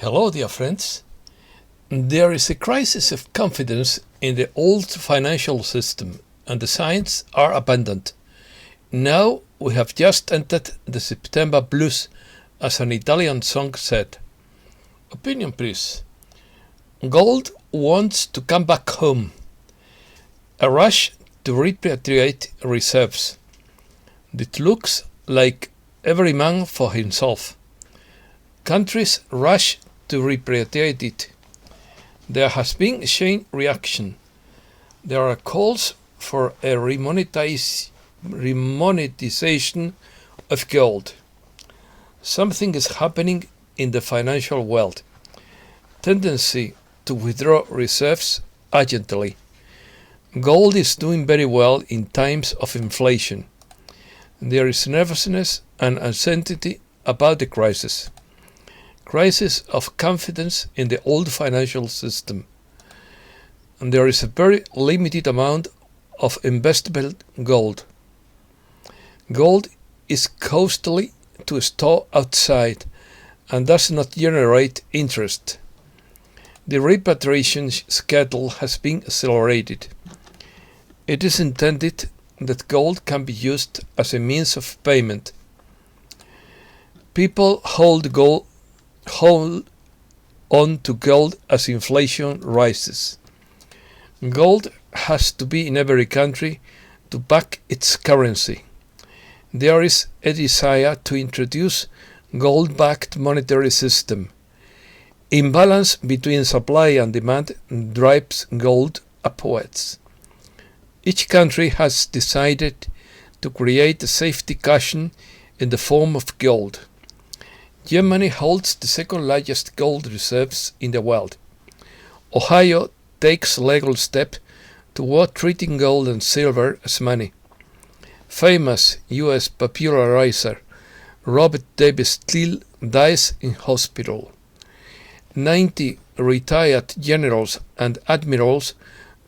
Hello, dear friends. There is a crisis of confidence in the old financial system, and the signs are abundant. Now we have just entered the September blues, as an Italian song said. Opinion, please. Gold wants to come back home. A rush to repatriate reserves. It looks like every man for himself. Countries rush to repatriate it. There has been a chain reaction. There are calls for a remonetization of gold. Something is happening in the financial world. Tendency to withdraw reserves urgently. Gold is doing very well in times of inflation. There is nervousness and uncertainty about the crisis. Crisis of confidence in the old financial system. And there is a very limited amount of investable gold. Gold is costly to store outside and does not generate interest. The repatriation schedule has been accelerated. It is intended that gold can be used as a means of payment. People hold on to gold as inflation rises. Gold has to be in every country to back its currency. There is a desire to introduce gold-backed monetary system. Imbalance between supply and demand drives gold upwards. Each country has decided to create a safety cushion in the form of gold. Germany holds the second largest gold reserves in the world. Ohio takes legal step toward treating gold and silver as money. Famous U.S. popularizer Robert Davis Steele dies in hospital. 90 retired generals and admirals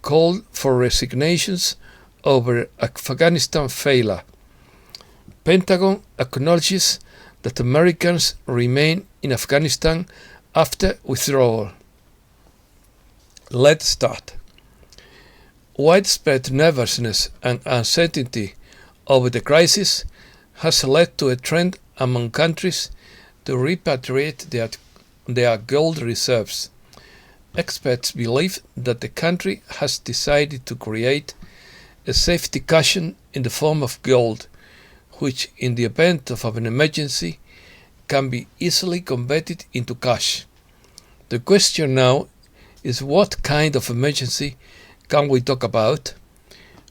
called for resignations over Afghanistan failure. Pentagon acknowledges that Americans remain in Afghanistan after withdrawal. Let's start. Widespread nervousness and uncertainty over the crisis has led to a trend among countries to repatriate their gold reserves. Experts believe that the country has decided to create a safety cushion in the form of gold, which in the event of an emergency can be easily converted into cash. The question now is, what kind of emergency can we talk about?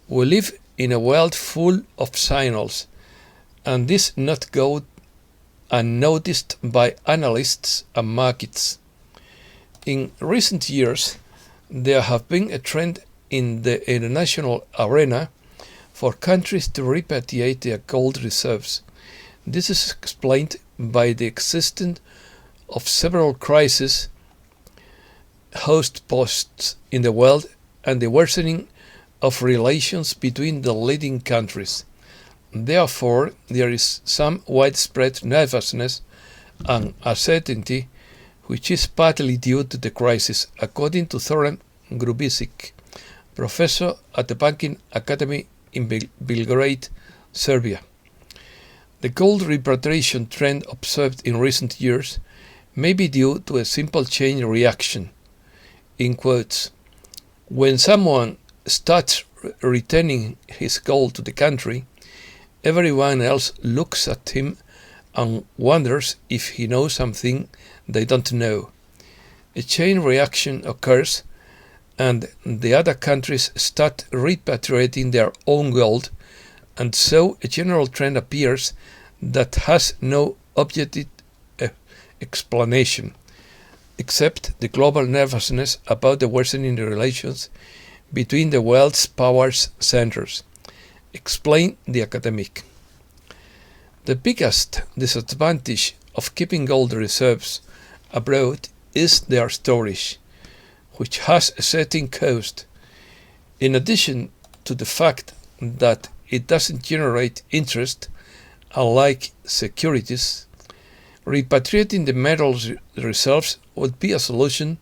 We live in a world full of signals, and this not go unnoticed by analysts and markets. In recent years, there have been a trend in the international arena for countries to repatriate their gold reserves. This is explained by the existence of several crisis host posts in the world and the worsening of relations between the leading countries. Therefore, there is some widespread nervousness and uncertainty, which is partly due to the crisis, according to Zoran Grubisic, professor at the Banking Academy in Belgrade, Serbia. The gold repatriation trend observed in recent years may be due to a simple chain reaction. In quotes, when someone starts returning his gold to the country, everyone else looks at him and wonders if he knows something they don't know. A chain reaction occurs, and the other countries start repatriating their own gold, and so a general trend appears that has no objective explanation, except the global nervousness about the worsening relations between the world's power centers, explained the academic. The biggest disadvantage of keeping gold reserves abroad is their storage, which has a certain cost. In addition to the fact that it doesn't generate interest, unlike securities, Repatriating the metals reserves would be a solution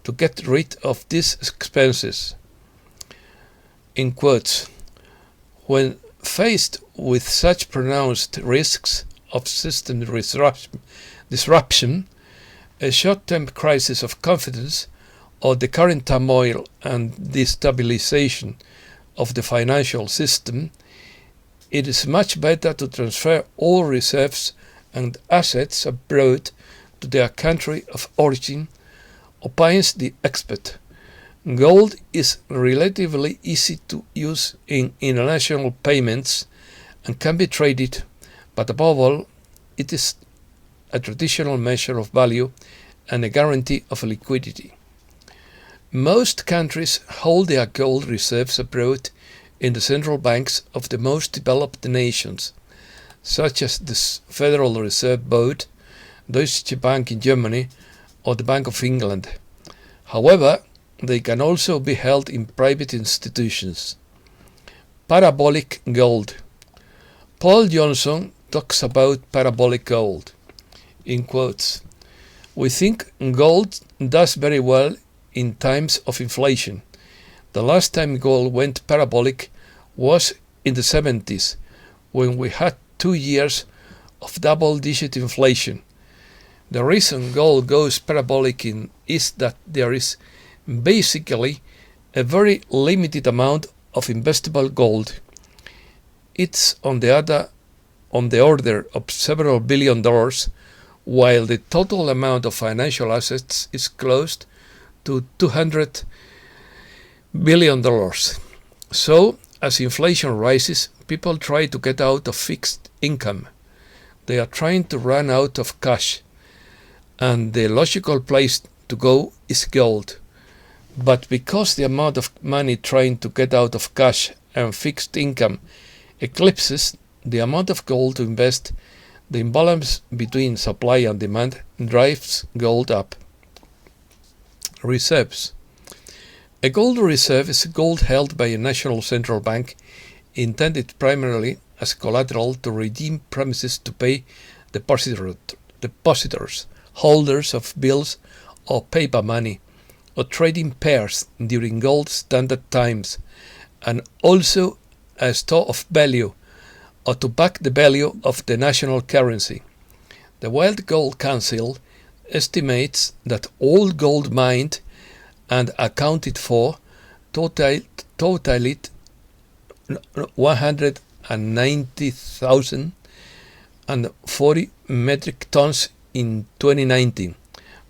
to get rid of these expenses. In quotes, when faced with such pronounced risks of system disruption, a short-term crisis of confidence, or the current turmoil and destabilization of the financial system, it is much better to transfer all reserves and assets abroad to their country of origin, opines the expert. Gold is relatively easy to use in international payments and can be traded, but above all, it is a traditional measure of value and a guarantee of liquidity. Most countries hold their gold reserves abroad in the central banks of the most developed nations, such as the Federal Reserve Board, Deutsche Bank in Germany, or the Bank of England. However, they can also be held in private institutions. Parabolic Gold. Paul Johnson talks about parabolic gold. In quotes, "We think gold does very well in times of inflation. The last time gold went parabolic was in the 70s, when we had 2 years of double-digit inflation. The reason gold goes parabolic is that there is basically a very limited amount of investable gold. It's on the order of several $1 billion, while the total amount of financial assets is close to $200 billion. So, as inflation rises, people try to get out of fixed income. They are trying to run out of cash, and the logical place to go is gold. But because the amount of money trying to get out of cash and fixed income eclipses the amount of gold to invest, the imbalance between supply and demand drives gold up." Reserves. A gold reserve is gold held by a national central bank, intended primarily as collateral to redeem promises to pay depositors, holders of bills or paper money, or trading pairs during gold standard times, and also a store of value, or to back the value of the national currency. The World Gold Council estimates that all gold mined and accounted for totaled 190,040 metric tons in 2019,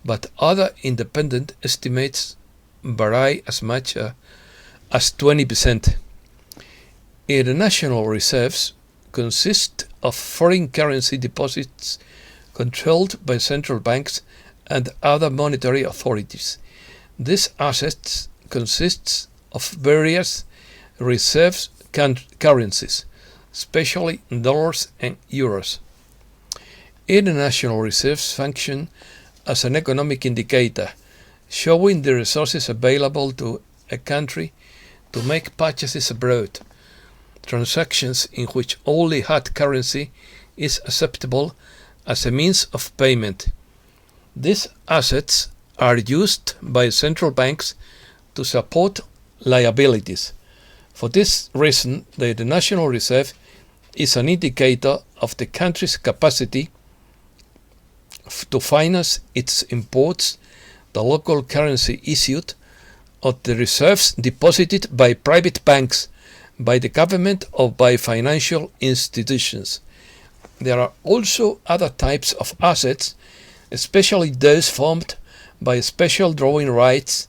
but other independent estimates vary as much as 20%. International reserves consist of foreign currency deposits controlled by central banks and other monetary authorities. These assets consist of various reserve currencies, especially dollars and euros. International reserves function as an economic indicator, showing the resources available to a country to make purchases abroad, transactions in which only hard currency is acceptable as a means of payment. These assets are used by central banks to support liabilities. For this reason, the National Reserve is an indicator of the country's capacity to finance its imports, the local currency issued, or the reserves deposited by private banks, by the government, or by financial institutions. There are also other types of assets, especially those formed by special drawing rights,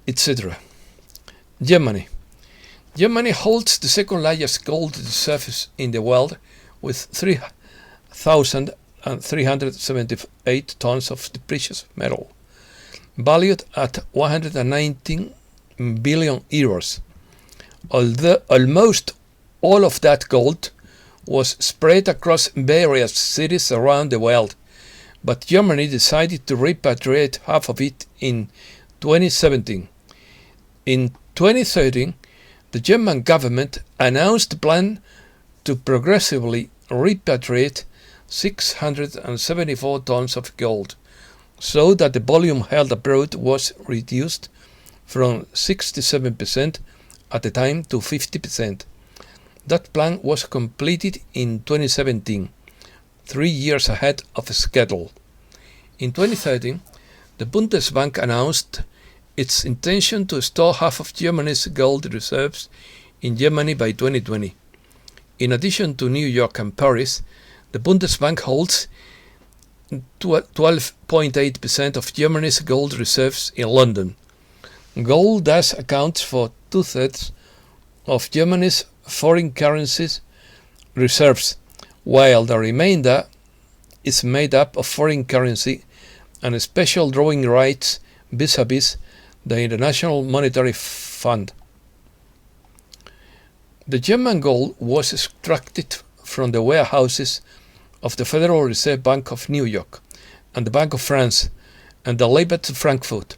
etc. Germany. Germany holds the second largest gold reserves in the world, with 3,378 tons of the precious metal, valued at 119 billion euros. Although almost all of that gold was spread across various cities around the world, but Germany decided to repatriate half of it in 2017. In 2013, the German government announced a plan to progressively repatriate 674 tons of gold, so that the volume held abroad was reduced from 67% at the time to 50%. That plan was completed in 2017, 3 years ahead of schedule. In 2013, the Bundesbank announced its intention to store half of Germany's gold reserves in Germany by 2020. In addition to New York and Paris, the Bundesbank holds 12.8% of Germany's gold reserves in London. Gold thus accounts for 2/3 of Germany's foreign currencies reserves, while the remainder is made up of foreign currency and special drawing rights vis-à-vis the International Monetary Fund. The German gold was extracted from the warehouses of the Federal Reserve Bank of New York and the Bank of France and the Leibert Frankfurt,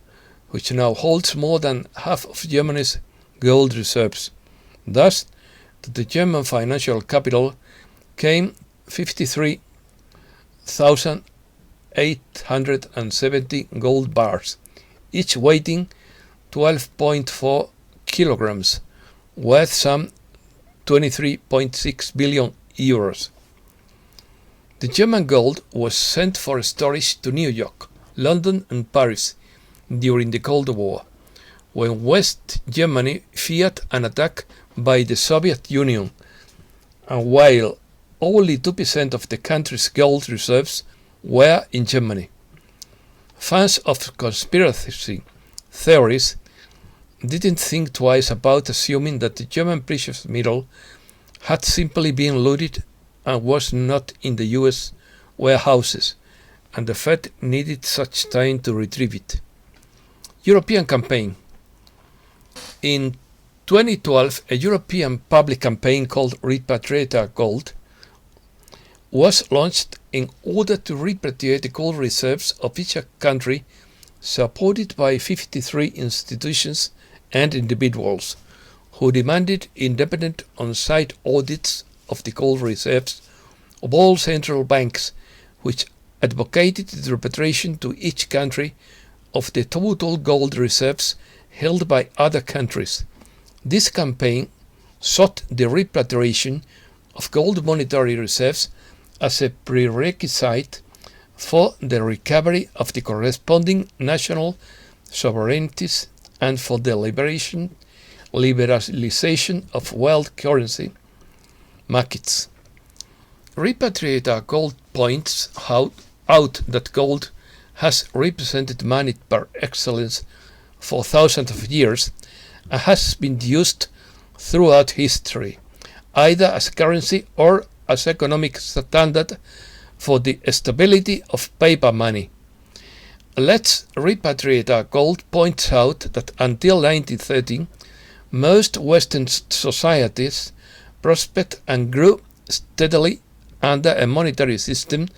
which now holds more than half of Germany's gold reserves. Thus, to the German financial capital came 53,870 gold bars, each weighing 12.4 kilograms, worth some 23.6 billion euros. The German gold was sent for storage to New York, London and Paris during the Cold War, when West Germany feared an attack by the Soviet Union, and while only 2% of the country's gold reserves were in Germany. Fans of conspiracy theories didn't think twice about assuming that the German precious metal had simply been looted and was not in the US warehouses, and the Fed needed such time to retrieve it. European campaign. In 2012, a European public campaign called Repatriate Gold was launched in order to repatriate the gold reserves of each country, supported by 53 institutions and individuals who demanded independent on-site audits of the gold reserves of all central banks, which advocated the repatriation to each country of the total gold reserves held by other countries. This campaign sought the repatriation of gold monetary reserves as a prerequisite for the recovery of the corresponding national sovereignties and for the liberalization of world currency markets. Repatriate Gold points out that gold has represented money par excellence for thousands of years and has been used throughout history, either as currency or as economic standard for the stability of paper money. Let's Repatriate Gold points out that until 1930, most Western societies prospered and grew steadily under a monetary system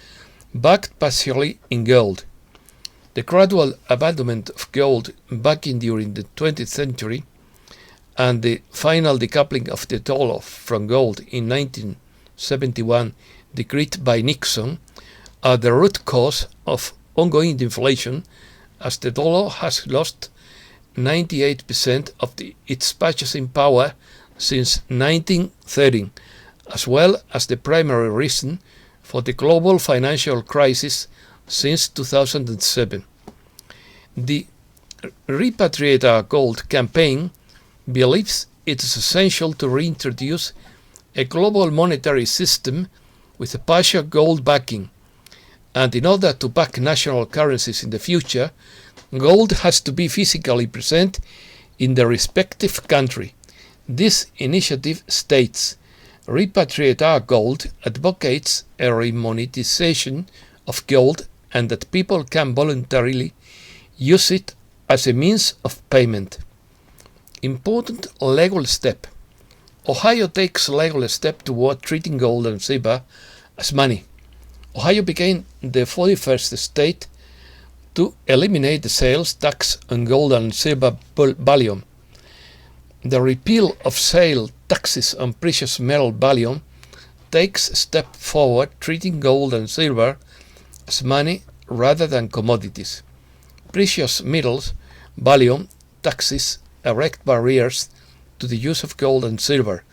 backed partially in gold. The gradual abandonment of gold backing during the 20th century and the final decoupling of the dollar from gold in 1971, decreed by Nixon, are the root cause of ongoing inflation, as the dollar has lost 98% of its purchasing power since 1930, as well as the primary reason for the global financial crisis since 2007. The Repatriate Gold campaign believes it is essential to reintroduce a global monetary system with a partial gold backing, and in order to back national currencies in the future, gold has to be physically present in the respective country. This initiative states, Repatriate Gold advocates a remonetization of gold and that people can voluntarily use it as a means of payment. Important legal step. Ohio takes legal step toward treating gold and silver as money. Ohio became the 41st state to eliminate the sales tax on gold and silver bullion. The repeal of sale taxes on precious metal bullion takes a step forward, treating gold and silver as money rather than commodities. Precious metals, bullion, taxes erect barriers to the use of gold and silver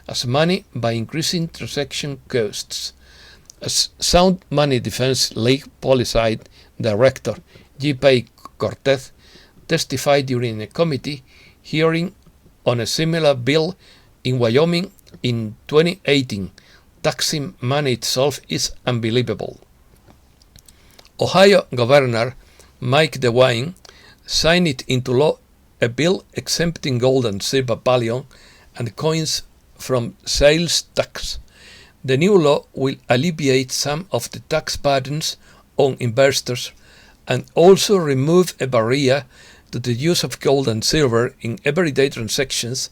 as money by increasing transaction costs. As Sound Money Defense League Policy Director G.P. Cortez testified during a committee hearing on a similar bill in Wyoming in 2018, taxing money itself is unbelievable. Ohio Governor Mike DeWine signed it into law a bill exempting gold and silver bullion and coins from sales tax. The new law will alleviate some of the tax burdens on investors and also remove a barrier to the use of gold and silver in everyday transactions,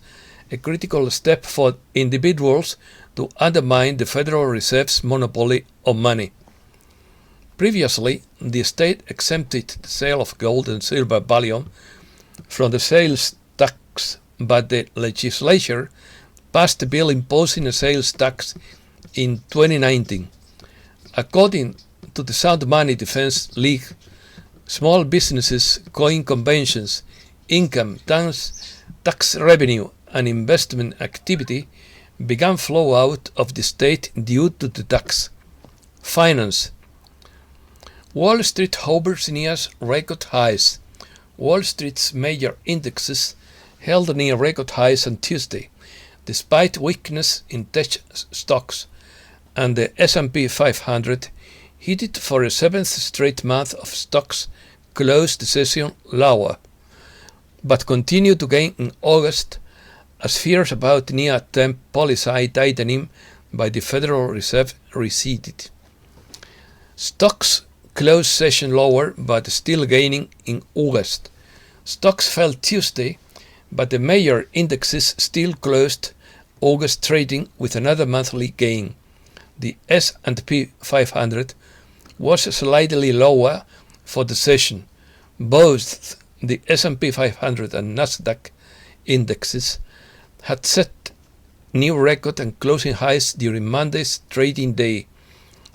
a critical step for individuals to undermine the Federal Reserve's monopoly on money. Previously, the state exempted the sale of gold and silver bullion from the sales tax, but the legislature passed a bill imposing a sales tax in 2019. According to the Sound Money Defense League, small businesses, coin conventions, income, tax revenue, and investment activity began flow out of the state due to the tax. Finance. Wall Street hovers near record highs. Wall Street's major indexes held near record highs on Tuesday, despite weakness in tech stocks, and the S&P 500 headed for a seventh straight month of stocks closed the session lower, but continued to gain in August as fears about near-term policy tightening by the Federal Reserve receded. Stocks closed session lower but still gaining in August. Stocks fell Tuesday, but the major indexes still closed August trading with another monthly gain. The S&P 500 was slightly lower for the session. Both the S&P 500 and Nasdaq indexes had set new record and closing highs during Monday's trading day,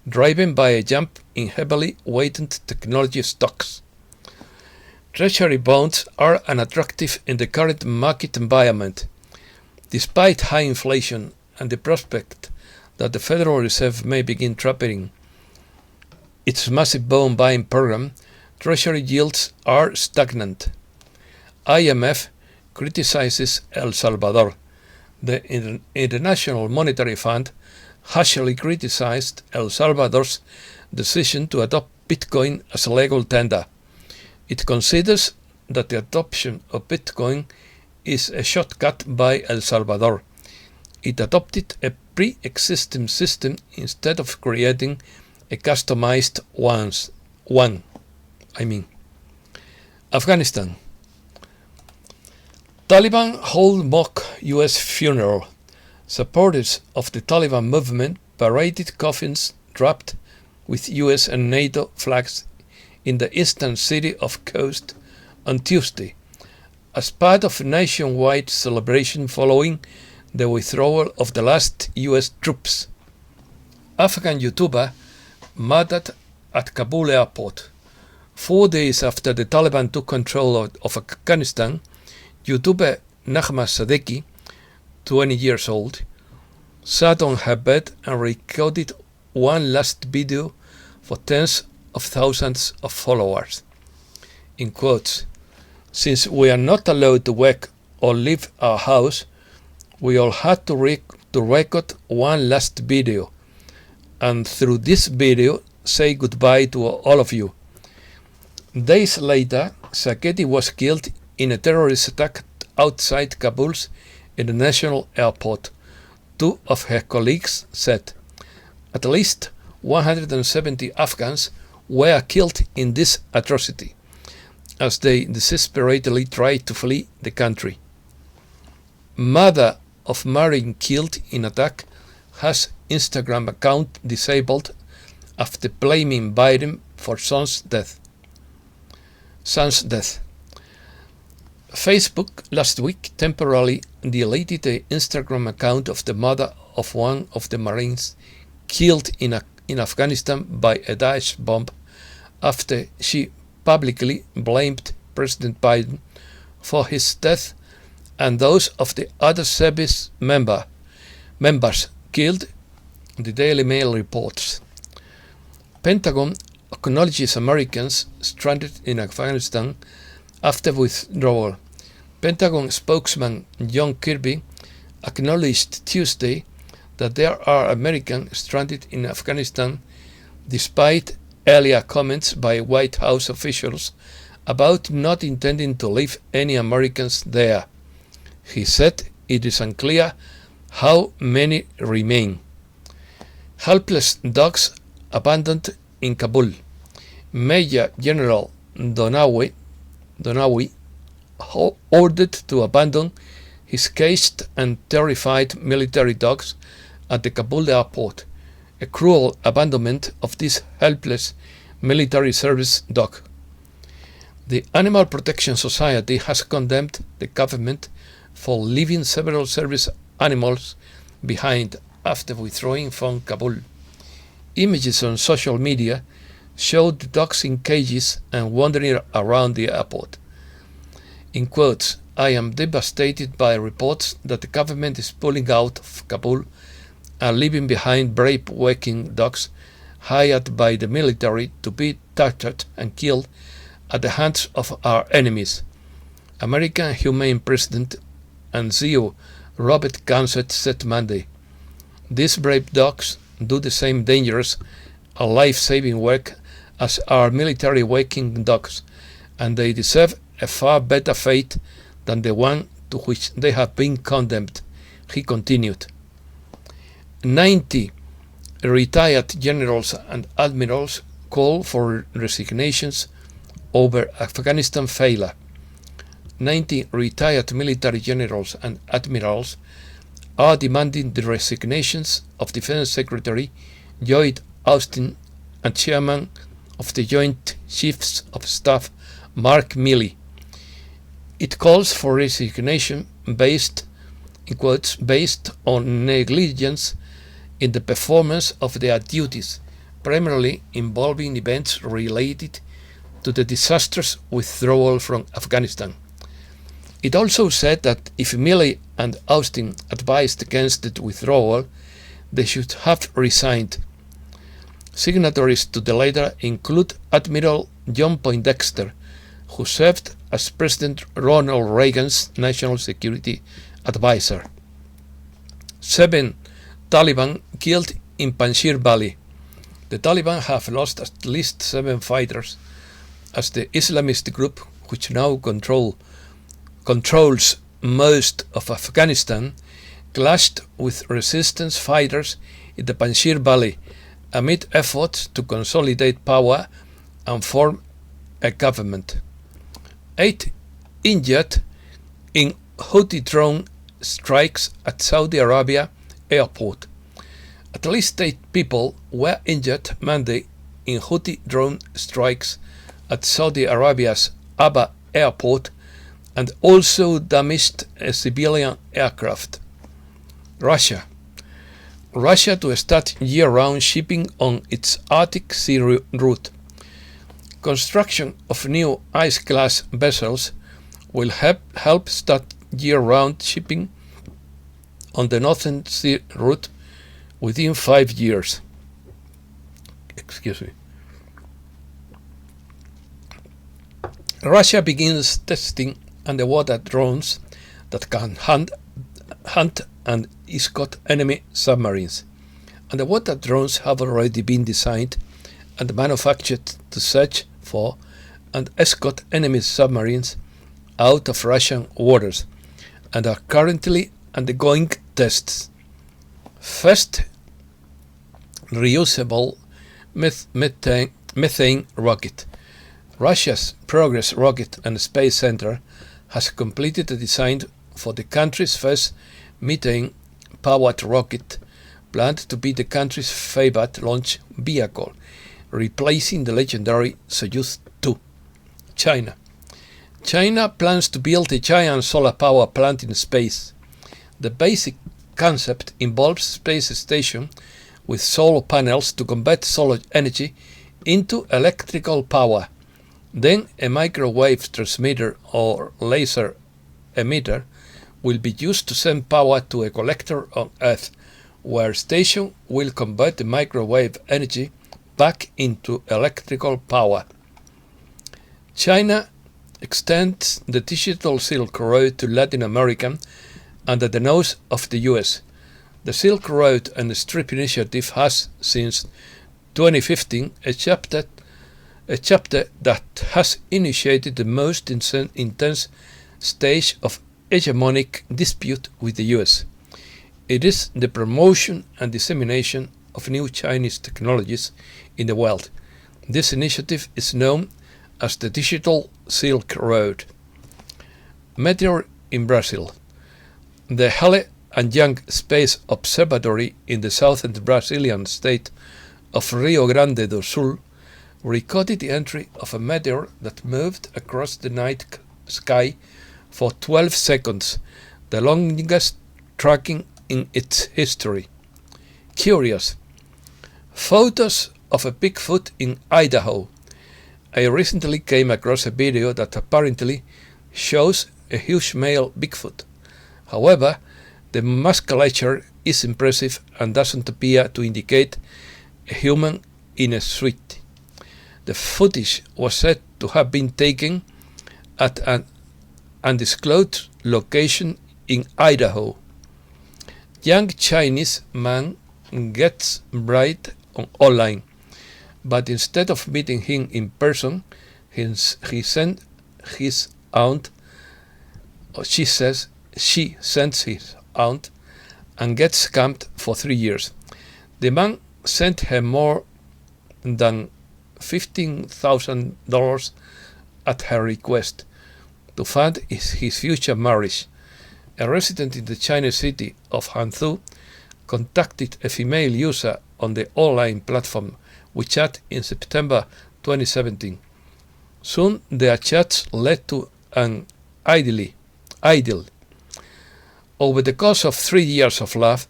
driven by a jump in heavily weighted technology stocks. Treasury bonds are unattractive in the current market environment, despite high inflation and the prospect that the Federal Reserve may begin tapering its massive bond buying program. Treasury yields are stagnant. IMF criticizes El Salvador. The International Monetary Fund harshly criticized El Salvador's decision to adopt Bitcoin as a legal tender. It considers that the adoption of Bitcoin is a shortcut by El Salvador. It adopted a pre-existing system instead of creating a customized one. Afghanistan. Taliban hold mock U.S. funeral. Supporters of the Taliban movement paraded coffins draped with U.S. and NATO flags in the eastern city of Khost on Tuesday, as part of a nationwide celebration following the withdrawal of the last U.S. troops. Afghan YouTuber murdered at Kabul airport. 4 days after the Taliban took control of Afghanistan, YouTuber Nahma Sadeki, 20 years old, sat on her bed and recorded one last video for tens of thousands of followers. In quotes, "Since we are not allowed to work or leave our house, we all had to record one last video, and through this video say goodbye to all of you." Days later, Saketi was killed in a terrorist attack outside Kabul's international airport. 2 of her colleagues said. At least 170 Afghans were killed in this atrocity, as they desperately tried to flee the country. Mother of Marine killed in attack has Instagram account disabled after blaming Biden for son's death. Facebook last week temporarily deleted the Instagram account of the mother of one of the Marines killed in Afghanistan by a Daesh bomb after she publicly blamed President Biden for his death and those of the other service members killed, the Daily Mail reports. Pentagon acknowledges Americans stranded in Afghanistan after withdrawal. Pentagon spokesman John Kirby acknowledged Tuesday that there are Americans stranded in Afghanistan despite earlier comments by White House officials about not intending to leave any Americans there. He said it is unclear how many remain. Helpless dogs abandoned in Kabul. Major General Donawi ordered to abandon his caged and terrified military dogs at the Kabul airport, a cruel abandonment of this helpless military service dog. The Animal Protection Society has condemned the government for leaving several service animals behind after withdrawing from Kabul. Images on social media showed the dogs in cages and wandering around the airport. In quotes, "I am devastated by reports that the government is pulling out of Kabul and leaving behind brave working dogs hired by the military to be tortured and killed at the hands of our enemies," American Humane President and CEO Robert Gansett said Monday. "These brave dogs do the same dangerous and life-saving work as our military working dogs, and they deserve a far better fate than the one to which they have been condemned," he continued. 90 retired generals and admirals call for resignations over Afghanistan failure. 90 retired military generals and admirals are demanding the resignations of Defense Secretary Lloyd Austin and Chairman of the Joint Chiefs of Staff Mark Milley. It calls for resignation based, in quotes, based on negligence in the performance of their duties, primarily involving events related to the disastrous withdrawal from Afghanistan. It also said that if Milley and Austin advised against the withdrawal, they should have resigned. Signatories to the letter include Admiral John Poindexter, who served as President Ronald Reagan's national security advisor. 7 Taliban killed in Panjshir Valley. The Taliban have lost at least 7 fighters as the Islamist group, which now controls most of Afghanistan, clashed with resistance fighters in the Panjshir Valley amid efforts to consolidate power and form a government. 8 injured in Houthi drone strikes at Saudi Arabia airport. At least 8 people were injured Monday in Houthi drone strikes at Saudi Arabia's Aba airport and also damaged a civilian aircraft. Russia to start year-round shipping on its Arctic Sea route. Construction of new ice-class vessels will help start year-round shipping on the Northern Sea route within 5 years. Russia begins testing underwater drones that can hunt and escort enemy submarines. Underwater drones have already been designed and manufactured to search for and escort enemy submarines out of Russian waters and are currently undergoing tests. First, reusable methane rocket. Russia's Progress Rocket and Space Center has completed the design for the country's first methane-powered rocket, planned to be the country's favored launch vehicle, replacing the legendary Soyuz 2. China plans to build a giant solar power plant in space. The basic concept involves space station with solar panels to convert solar energy into electrical power. Then a microwave transmitter or laser emitter will be used to send power to a collector on Earth, where station will convert the microwave energy back into electrical power. China extends the digital Silk Road to Latin America under the nose of the US. The Silk Road and Strip Initiative has, since 2015, a chapter that has initiated the most intense stage of hegemonic dispute with the US. It is the promotion and dissemination of new Chinese technologies in the world. This initiative is known as the Digital Silk Road. Meteor in Brazil. The Hale and Young Space Observatory in the southern Brazilian state of Rio Grande do Sul recorded the entry of a meteor that moved across the night sky for 12 seconds, the longest tracking in its history. Curious. Photos of a Bigfoot in Idaho. I recently came across a video that apparently shows a huge male Bigfoot. However, the musculature is impressive and doesn't appear to indicate a human in a suit. The footage was said to have been taken at an undisclosed location in Idaho. Young Chinese man gets bride online, but instead of meeting him in person, he sent his aunt, or she sends his aunt, and gets scammed for 3 years. The man sent her more than $15,000 at her request to fund his future marriage. A resident in the Chinese city of Hangzhou contacted a female user on the online platform WeChat in September 2017. Soon their chats led to an idyll. Over the course of 3 years of love,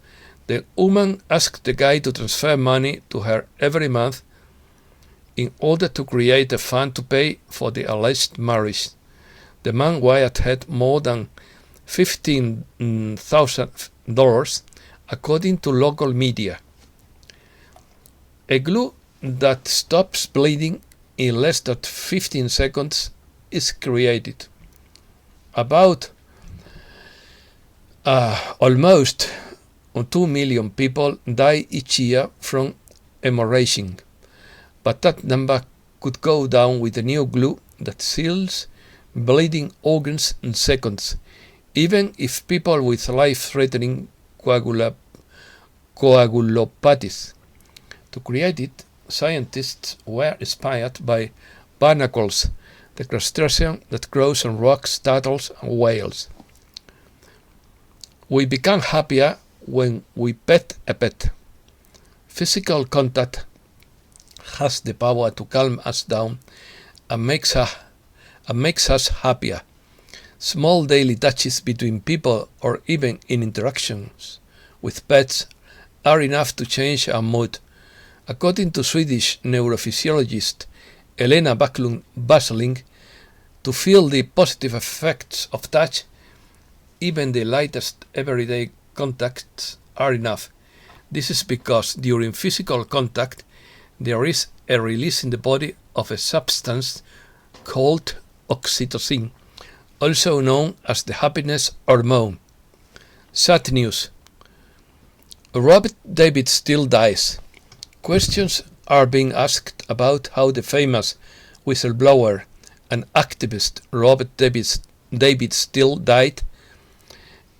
the woman asked the guy to transfer money to her every month in order to create a fund to pay for the alleged marriage. The man wired her more than $15,000, according to local media. A glue that stops bleeding in less than 15 seconds is created. About almost 2 million people die each year from hemorrhaging, but that number could go down with a new glue that seals bleeding organs in seconds, even if people with life-threatening coagulopathies. To create it, scientists were inspired by barnacles, the crustacean that grows on rocks, turtles, and whales. We become happier when we pet a pet. Physical contact has the power to calm us down and makes us happier. Small daily touches between people or even in interactions with pets are enough to change our mood. According to Swedish neurophysiologist Helena Backlund Basling, to feel the positive effects of touch, even the lightest everyday contacts are enough. This is because during physical contact there is a release in the body of a substance called oxytocin, also known as the happiness hormone. Sad news. Robert David Steele dies. Questions are being asked about how the famous whistleblower and activist Robert David Steele died.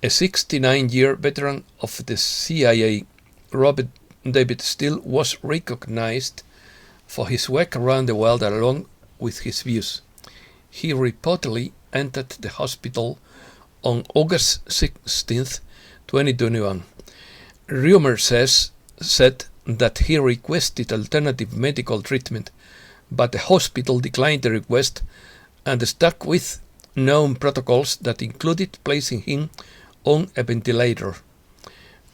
A 69-year veteran of the CIA, Robert David Steele was recognized for his work around the world along with his views. He reportedly entered the hospital on August 16, 2021. Rumors said that he requested alternative medical treatment, but the hospital declined the request and stuck with known protocols that included placing him on a ventilator.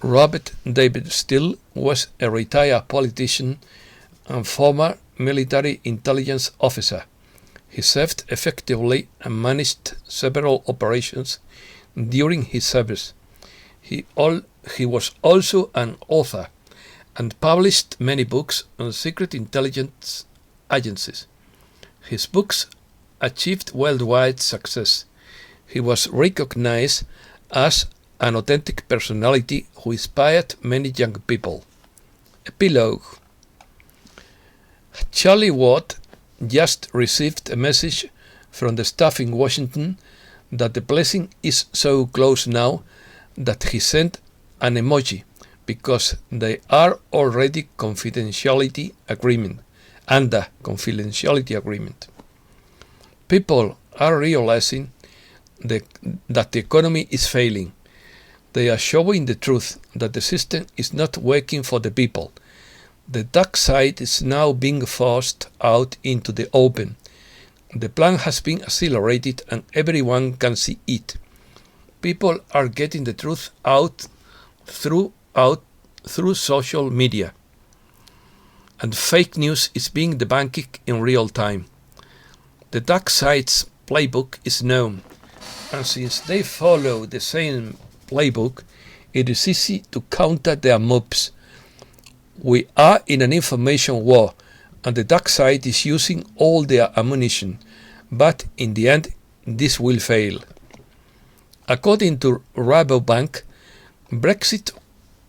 Robert David Steele was a retired politician and former military intelligence officer. He served effectively and managed several operations during his service. He was also an author and published many books on secret intelligence agencies. His books achieved worldwide success. He was recognized as an authentic personality who inspired many young people. Epilogue. Charlie Watt just received a message from the staff in Washington that the blessing is so close now that he sent an emoji because they are already under confidentiality agreement. People are realizing that the economy is failing. They are showing the truth that the system is not working for the people. The dark side is now being forced out into the open. The plan has been accelerated and everyone can see it. People are getting the truth out through social media. And fake news is being debunked in real time. The dark side's playbook is known, and since they follow the same playbook, it is easy to counter their moves. We are in an information war, and the dark side is using all their ammunition, but in the end, this will fail. According to Rabobank, Brexit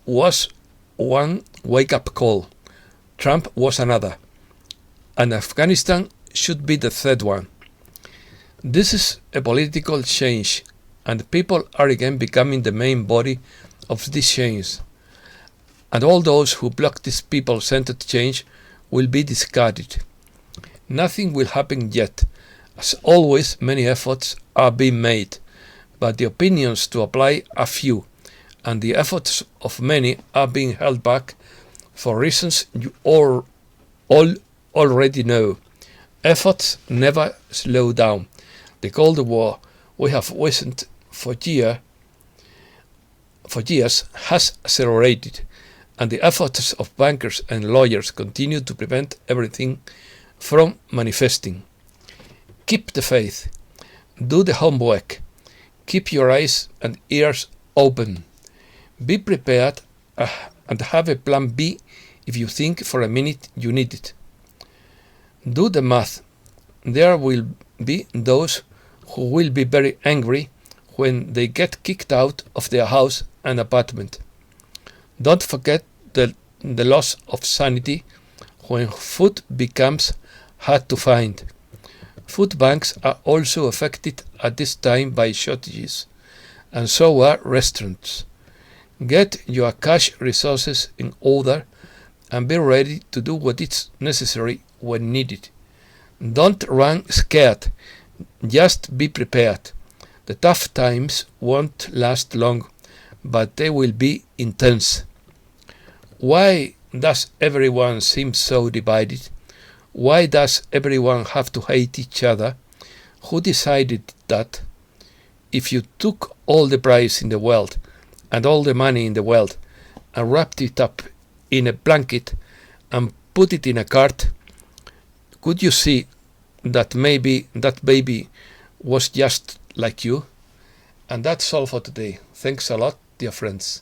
was one wake-up call, Trump was another, and Afghanistan should be the third one. This is a political change, and people are again becoming the main body of this change. And all those who block this people-centered change will be discarded. Nothing will happen yet. As always, many efforts are being made, but the opinions to apply are few, and the efforts of many are being held back for reasons you all already know. Efforts never slow down. The Cold War we have witnessed for years has accelerated, and the efforts of bankers and lawyers continue to prevent everything from manifesting. Keep the faith. Do the homework. Keep your eyes and ears open. Be prepared and have a plan B if you think for a minute you need it. Do the math. There will be those who will be very angry when they get kicked out of their house and apartment. Don't forget the loss of sanity when food becomes hard to find. Food banks are also affected at this time by shortages, and so are restaurants. Get your cash resources in order and be ready to do what is necessary when needed. Don't run scared, just be prepared. The tough times won't last long, but they will be intense. Why does everyone seem so divided? Why does everyone have to hate each other? Who decided that? If you took all the price in the world and all the money in the world and wrapped it up in a blanket and put it in a cart, could you see that maybe that baby was just like you? And that's all for today. Thanks a lot, dear friends.